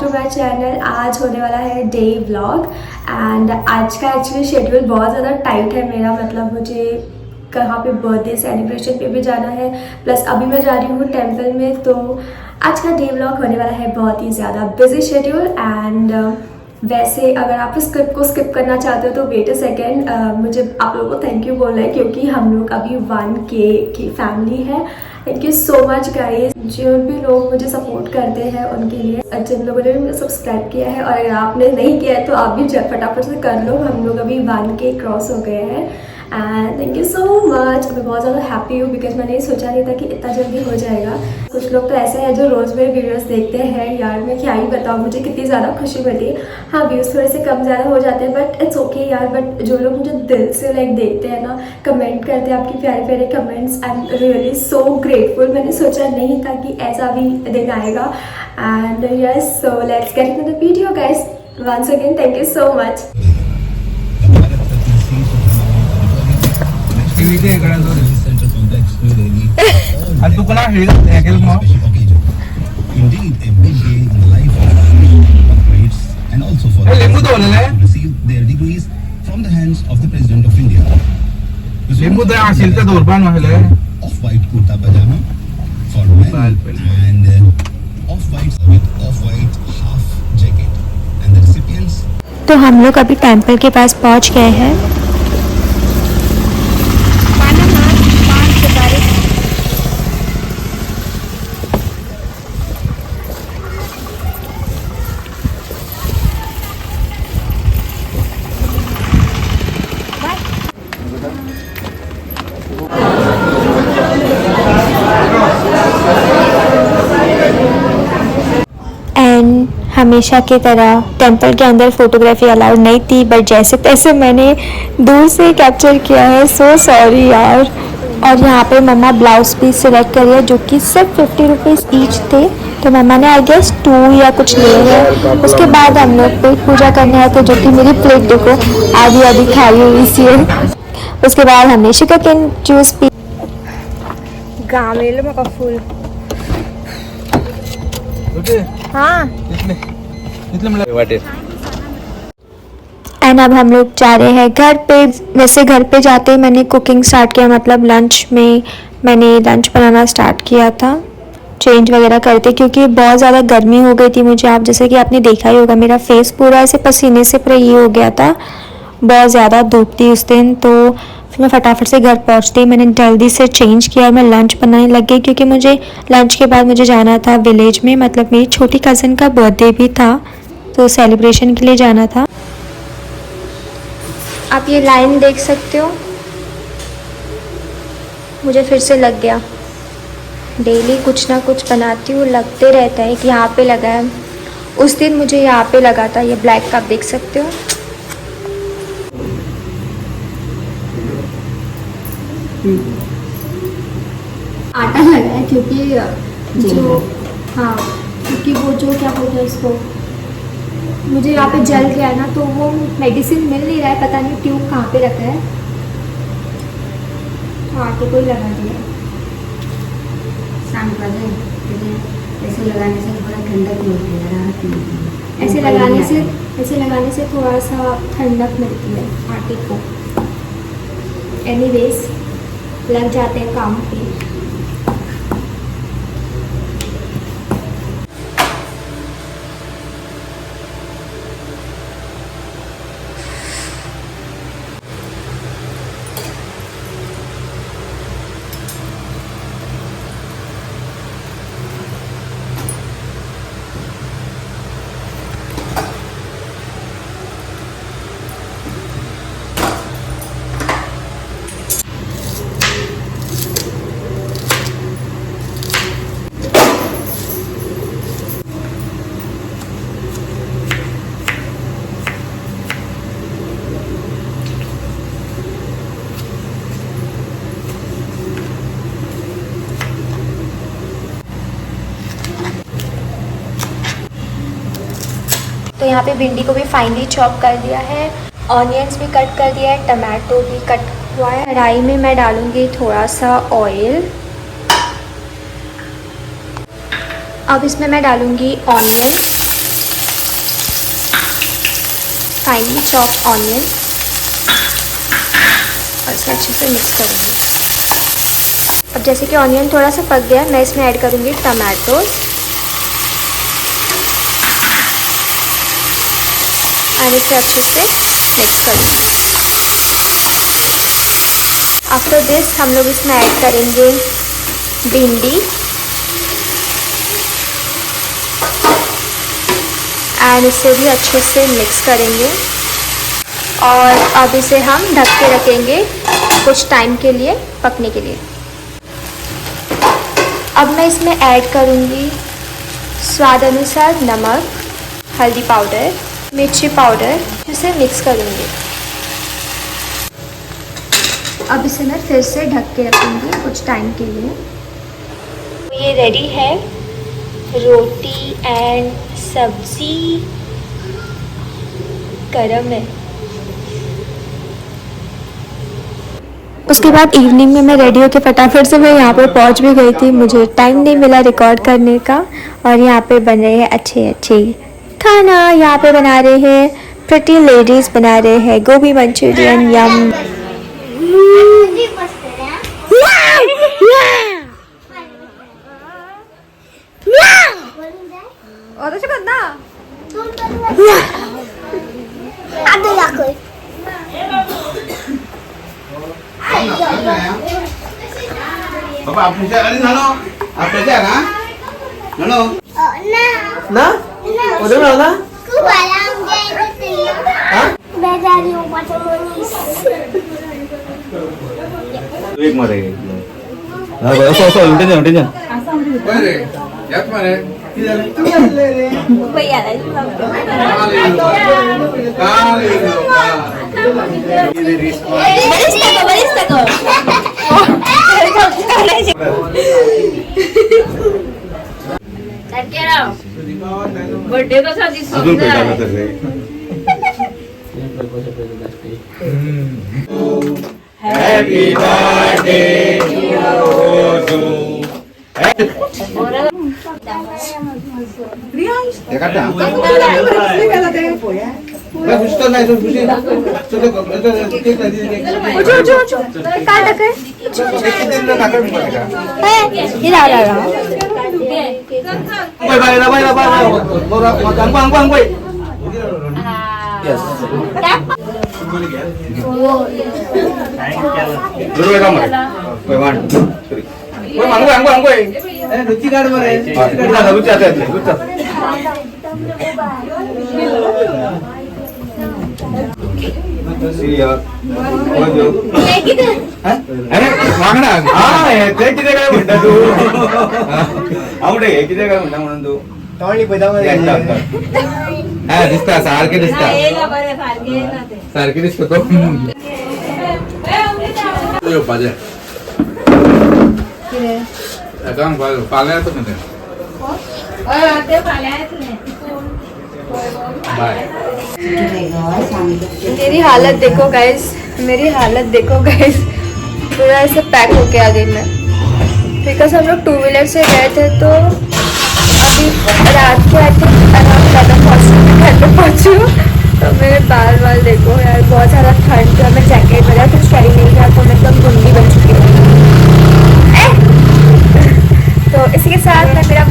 To my channel. आज होने वाला है डे व्लॉग एंड आज का एक्चुअली शेड्यूल बहुत ज़्यादा टाइट है मेरा। मतलब मुझे कहाँ पे बर्थडे सेलिब्रेशन पे भी जाना है, प्लस अभी मैं जा रही हूँ टेम्पल में। तो आज का डे व्लॉग होने वाला है बहुत ही ज़्यादा बिजी शेड्यूल। एंड वैसे अगर आप इस क्लिप को स्किप करना चाहते हो तो वेट अ सेकेंड, मुझे आप लोगों को थैंक यू बोलना है क्योंकि हम लोग अभी 1K की फैमिली है। Thank you so much guys, जो भी लोग मुझे सपोर्ट करते हैं उनके लिए, जिन लोगों ने भी मुझे सब्सक्राइब किया है और अगर आपने नहीं किया है तो आप भी फटाफट से कर लो। हम लोग अभी 1K क्रॉस हो गए हैं and thank you so much. मैं बहुत ज़्यादा हैप्पी हूँ बिकॉज मैंने ये सोचा नहीं था कि इतना जल्दी हो जाएगा। कुछ लोग तो ऐसे हैं जो रोज़ मेरे वीडियोस देखते हैं, यार मैं क्या ही बताऊँ मुझे कितनी ज़्यादा खुशी मिलती है। हाँ, व्यूज़ थोड़े से कम ज़्यादा हो जाते हैं बट इट्स ओके यार। बट जो लोग मुझे दिल से लाइक देखते हैं ना, कमेंट करते हैं आपकी प्यारे प्यारे comments, I am really so grateful. मैंने सोचा नहीं था कि ऐसा भी दिन आएगा and yes, so let's get into the video guys. Once again thank you so much. Indeed, a big day in the life of corporates and also for to receive their degrees from the hands of the President of India. Off-white kurta pajama for men and off-white with off-white half jacket and the recipients. तो हम लोग अभी temple के पास पहुंच गए हैं। हमेशा की तरह टेंपल के अंदर फोटोग्राफी अलाउड नहीं थी बट जैसे तैसे मैंने दूर से कैप्चर किया है। सो सॉरी यार। और यहाँ पे मम्मा ब्लाउज पीस सिलेक्ट करी है जो कि सिर्फ 50 रुपीज़ ईच थे। तो मम्मा ने आई गेस 2 या कुछ लिए हैं। उसके बाद हम लोग पेट पूजा करने आए थे, जो कि मेरी प्लेट देखो आधी आधी खाई हुई सी है। उसके बाद हमने शुगरकेन जूस पी। गामेल में का फूल हाँ। एंड अब हम लोग जा रहे हैं घर पे। वैसे घर पे जाते ही मैंने कुकिंग स्टार्ट किया, मतलब लंच में मैंने लंच बनाना स्टार्ट किया था चेंज वगैरह करते, क्योंकि बहुत ज़्यादा गर्मी हो गई थी मुझे। आप जैसे कि आपने देखा ही होगा मेरा फेस पूरा ऐसे पसीने से पूरा ये हो गया था, बहुत ज़्यादा धूप थी उस दिन। तो फिर मैं फटाफट से घर पहुंचते ही मैंने जल्दी से चेंज किया और मैं लंच बनाने लग गई, क्योंकि मुझे लंच के बाद मुझे जाना था विलेज में। मतलब मेरी छोटी कज़न का बर्थडे भी था तो सेलिब्रेशन के लिए जाना था। आप ये लाइन देख सकते हो, मुझे फिर से लग गया। डेली कुछ ना कुछ बनाती हूँ, लगते रहता है कि यहाँ पे लगा है। उस दिन मुझे यहाँ पे लगा था, ये ब्लैक कप देख सकते हो। आटा लगा है क्योंकि जो हाँ, क्योंकि वो जो क्या बोलते हैं उसको, मुझे यहाँ पे जल गया है ना, तो वो मेडिसिन मिल नहीं रहा है, पता नहीं ट्यूब कहाँ पे रखा है, तो आटे को ही लगा दिया। शाम को ऐसे लगाने से थोड़ा ठंडक मिलती है, राहत मिलती है। ऐसे लगाने से थोड़ा सा ठंडक मिलती है आटे को। एनीवेज लग जाते हैं काम पे। तो यहाँ पे भिंडी को भी फाइनली चॉप कर दिया है, ऑनियंस भी कट कर दिया है, टमाटो भी कट हुआ है। कढ़ाई में मैं डालूँगी थोड़ा सा ऑयल। अब इसमें मैं डालूँगी ऑनियन फाइनली चॉप्ड ऑनियन और इसे अच्छे से मिक्स करूँगी। अब जैसे कि ऑनियन थोड़ा सा पक गया, मैं इसमें ऐड करूँगी टमाटोज और इसे अच्छे से मिक्स करूँगी। आफ्टर दिस हम लोग इसमें ऐड करेंगे भिंडी एंड इसे भी अच्छे से मिक्स करेंगे और अब इसे हम ढक के रखेंगे कुछ टाइम के लिए पकने के लिए। अब मैं इसमें ऐड करूँगी स्वाद अनुसार नमक, हल्दी पाउडर, मिर्ची पाउडर, इसे मिक्स करूँगी। अब इसे मैं फिर से ढक के रखूँगी कुछ टाइम के लिए। ये रेडी है, रोटी एंड सब्जी गरम है। उसके बाद इवनिंग में मैं रेडी होकर फटाफट से मैं यहाँ पे पहुँच भी गई थी। मुझे टाइम नहीं मिला रिकॉर्ड करने का। और यहाँ पे बन रहे हैं अच्छे अच्छे खाना। यहाँ पे बना रहे हैं प्रिटी लेडीज़, बना रहे हैं गोभी मंचूरियन। यम Bapak Abdul Ali nano, Abdul na, nano. Na? Udah mana? Ku balang dia itu. Hah? Dari obat manis. एक मारे हाँ भाई सो टेंशन अरे यार मारे किधर भैया ना बरिस तक बर्थडे का साथ अजून पेटाला तर रे Happy birthday to you. Ya kata. मैं खुश तो नहीं तो खुशी चलो केक ला दीजिए जो काट कर केक ना काकर भी पड़ेगा ये रहा बाय बोरा angkang boy yes dulu ya kamu boy man boy angkang boy lucu kan mare kita lucu ada lucu Siap. Maju. kayak gitu. Hah? Mana? Kayak kita kan benda tu. Aku deh, kita kan benda mana tu. टॉली बजावा दिसता सारखे दिसता सारखे दिसतो तो यो पाजे account पाले तो नाही ते पाल्यात नाही बाय मेरी हालत देखो गाइस, मेरी हालत देखो गाइस, पूरा ऐसे पैक होके आ गई मैं। बिकॉज हम लोग 2 व्हीलर से गए थे तो अभी रात के आते अराउंड 11 घर पे पहुँची हूँ। तो मेरे बाल देखो यार, बहुत ज़्यादा ठंड थी। मैं जैकेट वगैरह कुछ कैरी नहीं किया तो मैं एकदम गुंडी बन चुकी हूँ। तो इसी के साथ मैं मेरा